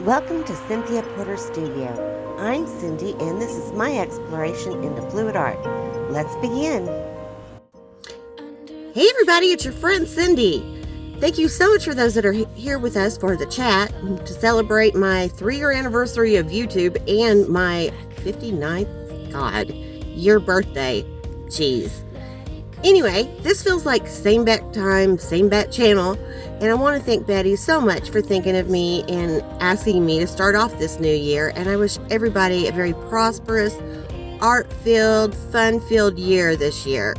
Welcome to Cynthia Porter's Studio. I'm Cindy and this is my exploration into fluid art. Let's begin. Hey everybody, it's your friend Cindy. Thank you so much for those that are here with us for the chat to celebrate my 3-year anniversary of YouTube and my 59th year birthday. Jeez. Anyway, this feels like same bat time, same bat channel, and I want to thank Betty so much for thinking of me and asking me to start off this new year, and I wish everybody a very prosperous, art-filled, fun-filled year this year.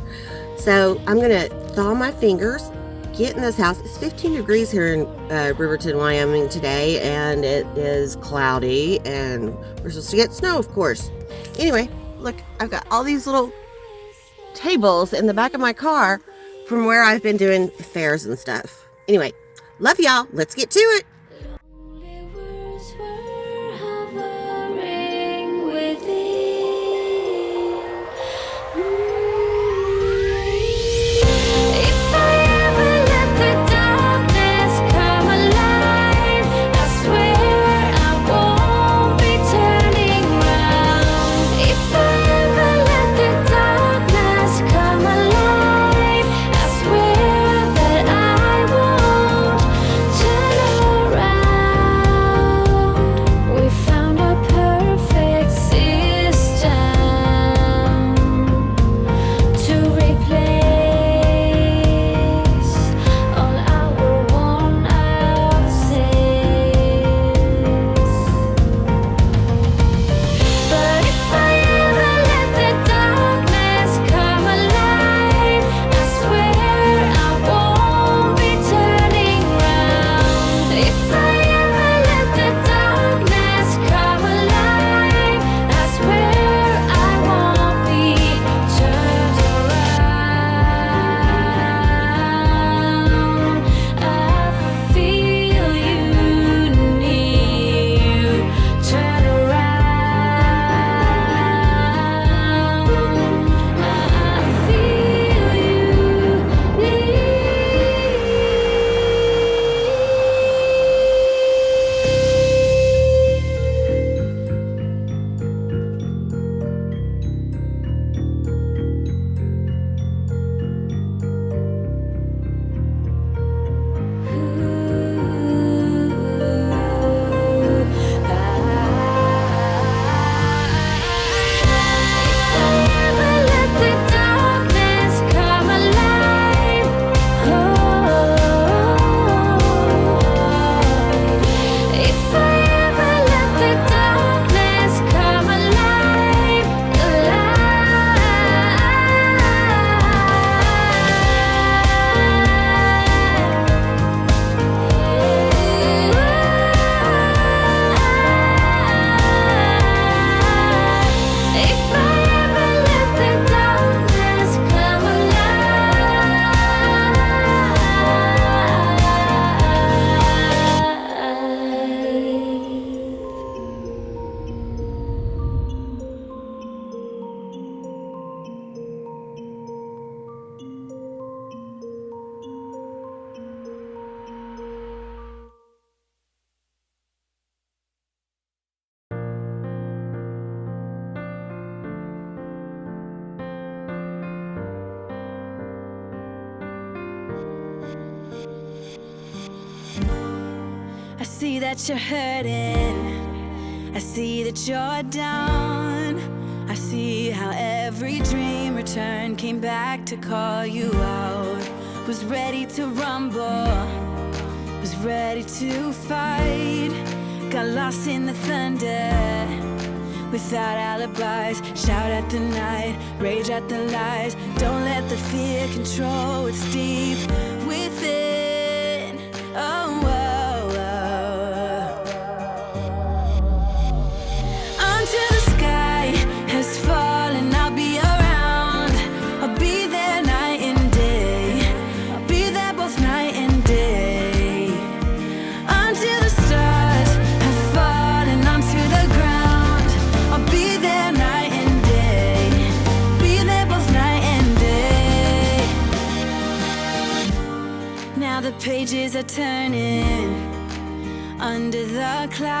So I'm going to thaw my fingers, get in this house. It's 15 degrees here in Riverton, Wyoming today, and it is cloudy, and we're supposed to get snow, of course. Anyway, look, I've got all these little tables in the back of my car from where I've been doing fairs and stuff. Anyway, love y'all. Let's get to it. I see that you're hurting, I see that you're down, I see how every dream returned, came back to call you out, was ready to rumble, was ready to fight, got lost in the thunder, without alibis, shout at the night, rage at the lies, don't let the fear control what's deep within, oh.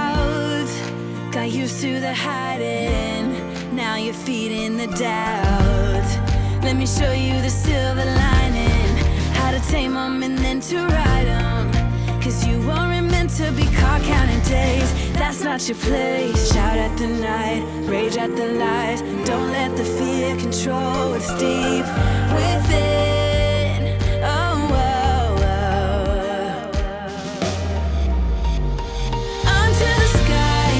out. Got used to the hiding, now you're feeding the doubt. Let me show you the silver lining, how to tame them and then to ride them. Cause you weren't meant to be caught counting days, that's not your place. Shout at the night, rage at the lies. Don't let the fear control what's deep within. Oh, oh, oh. Onto the sky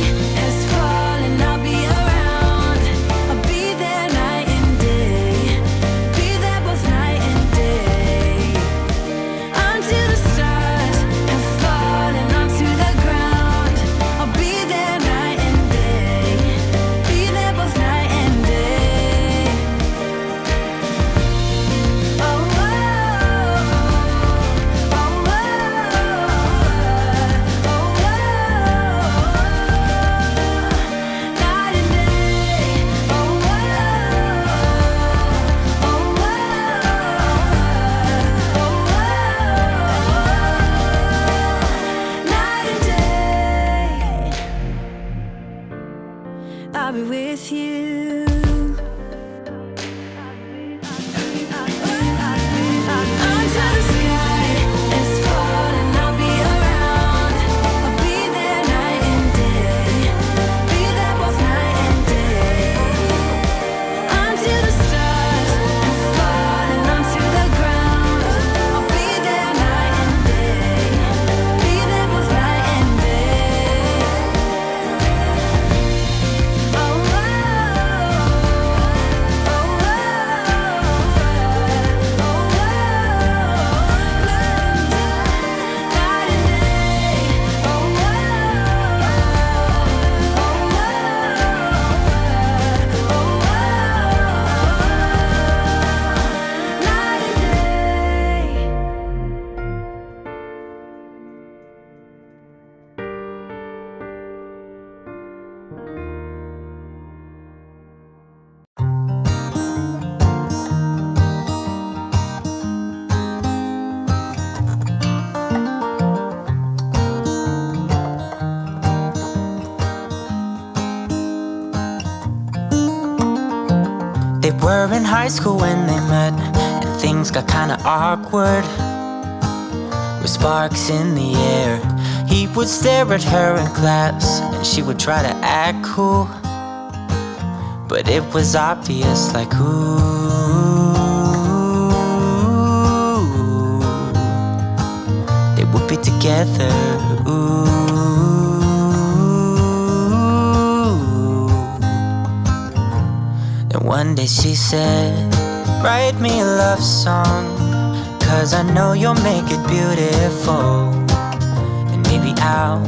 has fallen, I'll be around. I'll be there night and day, be there both night and day. Onto the stars have fallen onto the ground. I'll be there night and day, be there both night and day. Oh, oh, oh, oh, oh, night and day. Oh, oh, night and day. I'll be with you. Onto the sky is falling, I'll be around. I'll be there night and day, be there both night and day. Onto the stars and falling onto the ground. I'll be there night and day, be there both night and day. Oh, oh, oh, They were in high school when they met, and things got kinda awkward. With sparks in the air, he would stare at her in class, and she would try to act cool. But it was obvious, like, ooh, they would be together, ooh. And one day she said, write me a love song, 'cause I know you'll make it beautiful. And maybe I'll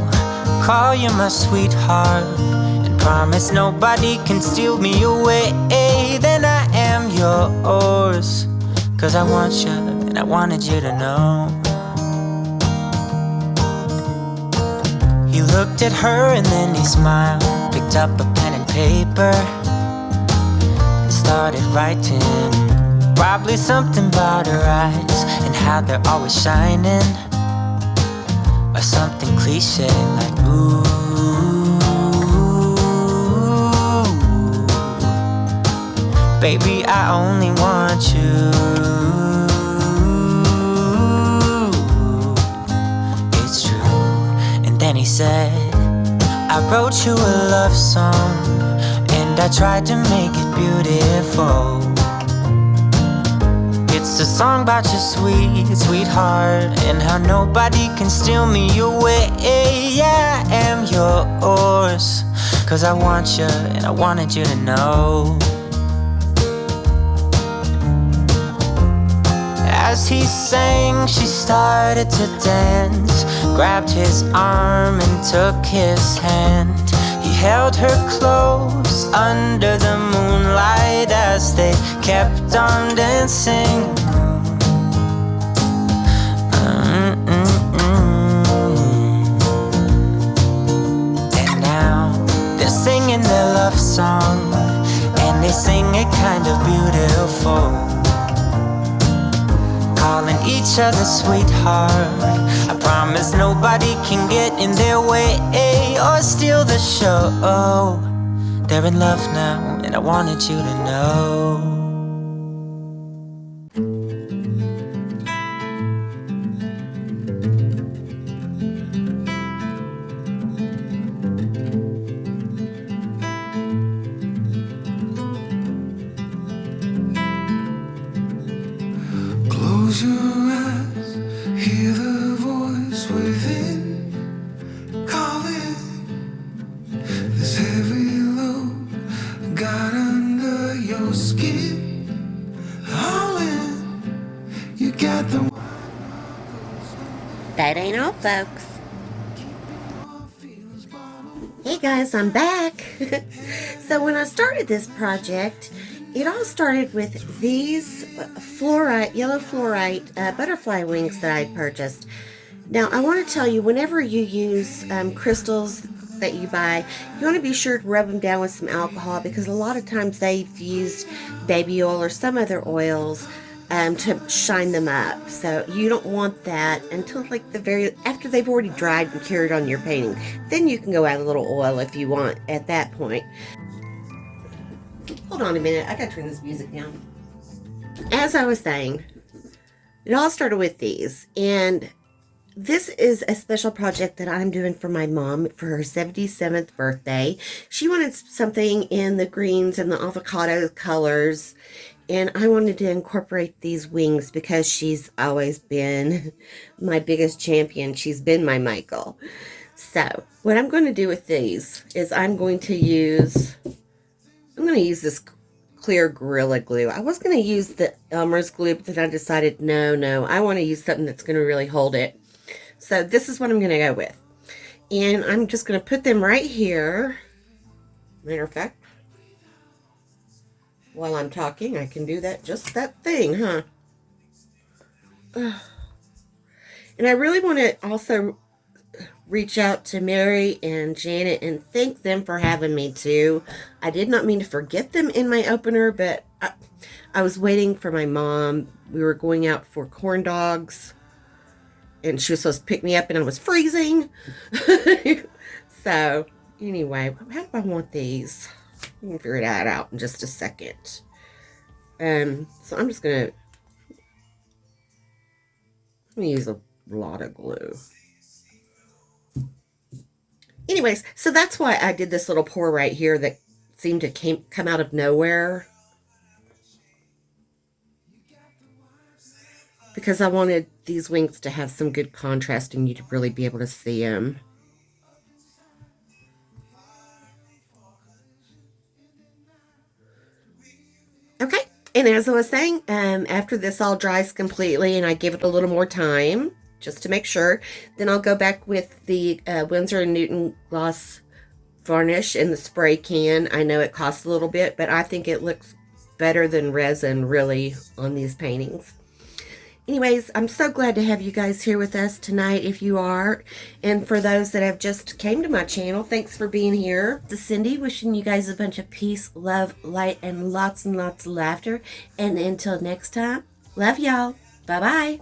call you my sweetheart, and promise nobody can steal me away. Then I am yours, 'cause I want you, and I wanted you to know. He looked at her and then he smiled, picked up a pen and paper, started writing. Probably something about her eyes and how they're always shining, or something cliche like ooh. Baby, I only want you. It's true. And then he said, I wrote you a love song, and I tried to make it beautiful. It's a song about your sweet, sweetheart, and how nobody can steal me away. Yeah, I am yours, 'cause I want you, and I wanted you to know. As he sang, she started to dance, grabbed his arm and took his hand. Held her close under the moonlight as they kept on dancing. And now they're singing their love song, and they sing it kind of beautiful, calling each other sweetheart, I promise nobody can get in their way or steal the show. They're in love now, and I wanted you to know. Close your eyes, hear the voice within calling. This heavy load got under your skin. All in, you got the. That ain't all, folks. Hey guys, I'm back. So when I started this project, it all started with these fluorite, yellow fluorite butterfly wings that I purchased. Now I want to tell you, whenever you use crystals that you buy, you want to be sure to rub them down with some alcohol, because a lot of times they've used baby oil or some other oils to shine them up. So you don't want that until like after they've already dried and cured on your painting. Then you can go add a little oil if you want at that point. Hold on a minute, I gotta turn this music down. As I was saying, it all started with these, and this is a special project that I'm doing for my mom for her 77th birthday. She wanted something in the greens and the avocado colors, and I wanted to incorporate these wings because she's always been my biggest champion. She's been my Michael. So what I'm going to do with these is I'm going to use this clear Gorilla Glue. I was going to use the Elmer's glue, but then I decided, no, I want to use something that's going to really hold it. So this is what I'm going to go with. And I'm just going to put them right here. Matter of fact, while I'm talking, I can do just that thing, huh? And I really want to also reach out to Mary and Janet and thank them for having me too. I did not mean to forget them in my opener, but I was waiting for my mom. We were going out for corn dogs, and she was supposed to pick me up, and I was freezing. So anyway, how do I want these? We can figure that out in just a second. So I'm just gonna use a lot of glue. Anyways, so that's why I did this little pour right here that seemed to come out of nowhere. Because I wanted these wings to have some good contrast and you to really be able to see them. Okay, and as I was saying, after this all dries completely and I give it a little more time, just to make sure, then I'll go back with the Winsor and Newton gloss varnish in the spray can. I know it costs a little bit, but I think it looks better than resin really on these paintings. Anyways, I'm so glad to have you guys here with us tonight if you are. And for those that have just came to my channel, thanks for being here. This is Cindy wishing you guys a bunch of peace, love, light, and lots of laughter. And until next time, love y'all. Bye-bye.